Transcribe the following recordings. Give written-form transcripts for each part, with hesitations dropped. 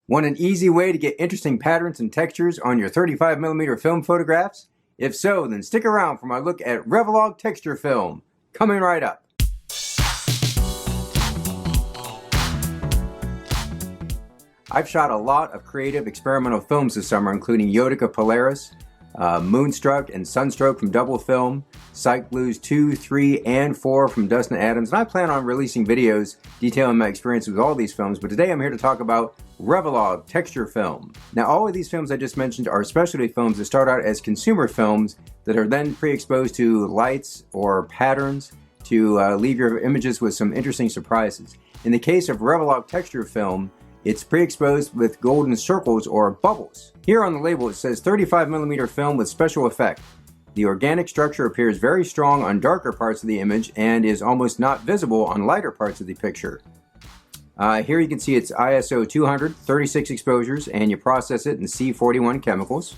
Want an easy way to get interesting patterns and textures on your 35mm film photographs? If so, then stick around for my look at REVOLOG Texture Film. Coming right up. I've shot a lot of creative experimental films this summer, including Yotica Polaris, Moonstruck and Sunstroke from Double Film, Psych Blues 2, 3, and 4 from Dustin Adams, and I plan on releasing videos detailing my experience with all these films, but today I'm here to talk about REVOLOG Texture Film. Now, all of these films I just mentioned are specialty films that start out as consumer films that are then pre-exposed to lights or patterns to leave your images with some interesting surprises. In the case of REVOLOG Texture Film, it's pre-exposed with golden circles or bubbles. Here on the label it says 35mm film with special effect. The organic structure appears very strong on darker parts of the image and is almost not visible on lighter parts of the picture. Here you can see it's ISO 200, 36 exposures, and you process it in C41 chemicals.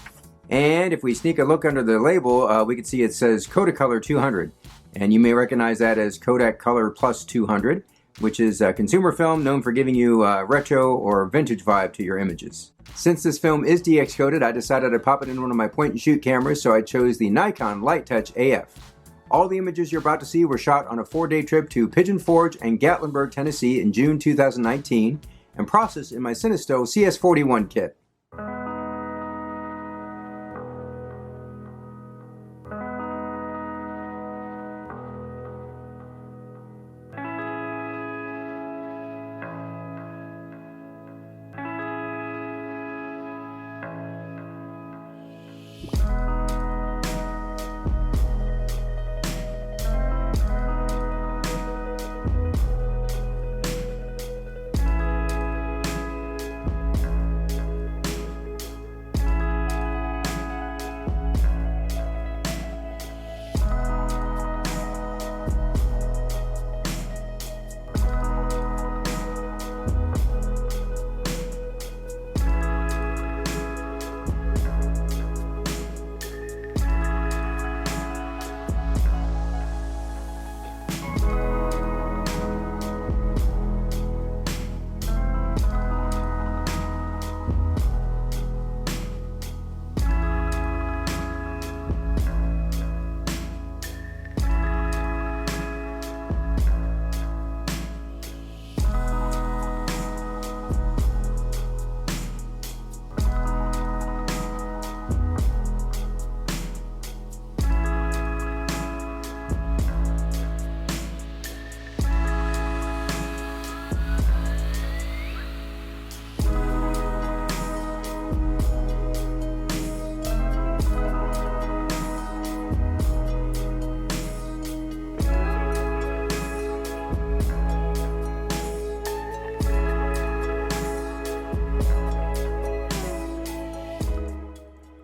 And if we sneak a look under the label, we can see it says Kodacolor 200, and you may recognize that as Kodak Color Plus 200, which is a consumer film known for giving you a retro or vintage vibe to your images. Since this film is DX coded, I decided to pop it in one of my point and shoot cameras, so I chose the Nikon Light Touch AF. All the images you're about to see were shot on a 4-day trip to Pigeon Forge and Gatlinburg, Tennessee in June 2019 and processed in my Cinestill CS41 kit.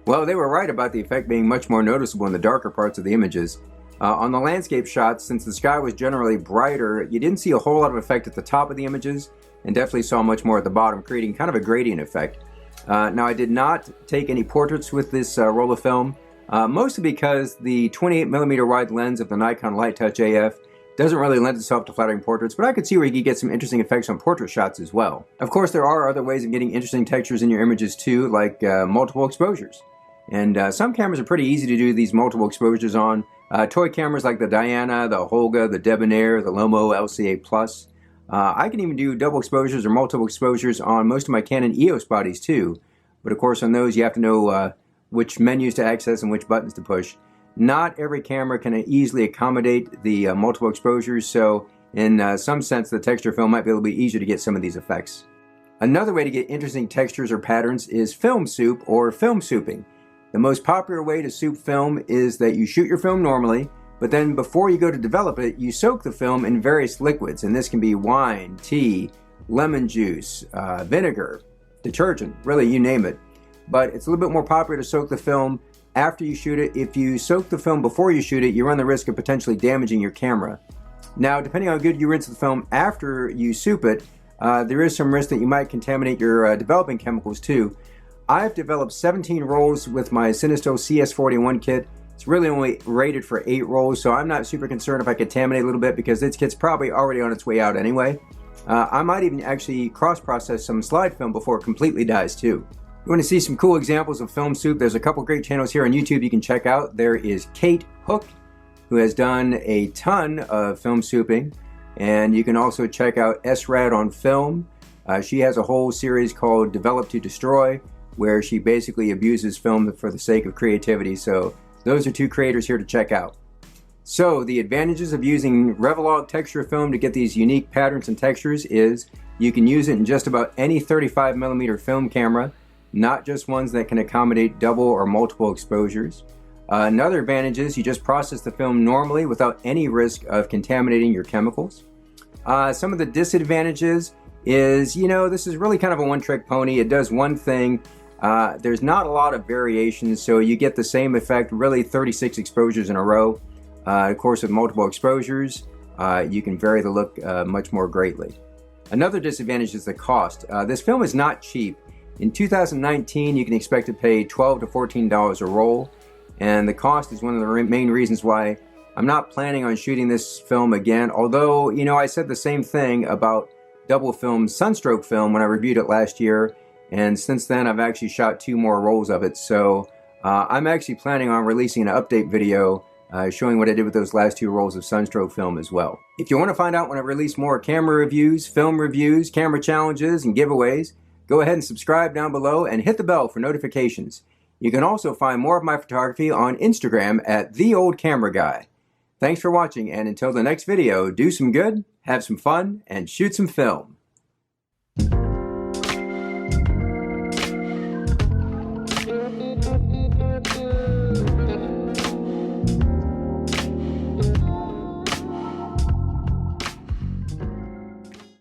Well, they were right about the effect being much more noticeable in the darker parts of the images. On the landscape shots, since the sky was generally brighter, you didn't see a whole lot of effect at the top of the images and definitely saw much more at the bottom, creating kind of a gradient effect. Now, I did not take any portraits with this roll of film, mostly because the 28mm wide lens of the Nikon Light Touch AF doesn't really lend itself to flattering portraits, but I could see where you could get some interesting effects on portrait shots as well. Of course, there are other ways of getting interesting textures in your images too, like multiple exposures. And some cameras are pretty easy to do these multiple exposures on. Toy cameras like the Diana, the Holga, the Debonair, the Lomo LCA Plus. I can even do double exposures or multiple exposures on most of my Canon EOS bodies too. But of course on those you have to know which menus to access and which buttons to push. Not every camera can easily accommodate the multiple exposures, so in some sense the texture film might be a little bit easier to get some of these effects. Another way to get interesting textures or patterns is film soup or film souping. The most popular way to soup film is that you shoot your film normally, but then before you go to develop it, you soak the film in various liquids, and this can be wine, tea, lemon juice, vinegar, detergent, really you name it. But it's a little bit more popular to soak the film after you shoot it. If you soak the film before you shoot it, you run the risk of potentially damaging your camera. Now, depending on how good you rinse the film after you soup it, there is some risk that you might contaminate your developing chemicals too. I've developed 17 rolls with my Cinestill CS41 kit. It's really only rated for 8 rolls, so I'm not super concerned if I contaminate a little bit because this kit's probably already on its way out anyway. I might even actually cross-process some slide film before it completely dies too. You want to see some cool examples of film soup? There's a couple great channels here on YouTube you can check out. There is Kate Hook, who has done a ton of film souping, and you can also check out SRAD on Film. She has a whole series called Develop to Destroy, where she basically abuses film for the sake of creativity. So those are two creators here to check out. So the advantages of using REVOLOG texture film to get these unique patterns and textures is you can use it in just about any 35mm film camera, not just ones that can accommodate double or multiple exposures. Another advantage is you just process the film normally without any risk of contaminating your chemicals. Some of the disadvantages is, this is really kind of a one-trick pony. It does one thing. There's not a lot of variations, so you get the same effect, really 36 exposures in a row. Of course, with multiple exposures, you can vary the look much more greatly. Another disadvantage is the cost. This film is not cheap. In 2019, you can expect to pay $12 to $14 a roll, and the cost is one of the main reasons why I'm not planning on shooting this film again, although, I said the same thing about double film Sunstroke film when I reviewed it last year, and since then I've actually shot 2 more rolls of it, so I'm actually planning on releasing an update video showing what I did with those last 2 rolls of Sunstroke film as well. If you want to find out when I release more camera reviews, film reviews, camera challenges, and giveaways, go ahead and subscribe down below and hit the bell for notifications. You can also find more of my photography on Instagram at TheOldCameraGuy. Thanks for watching, and until the next video, do some good, have some fun, and shoot some film.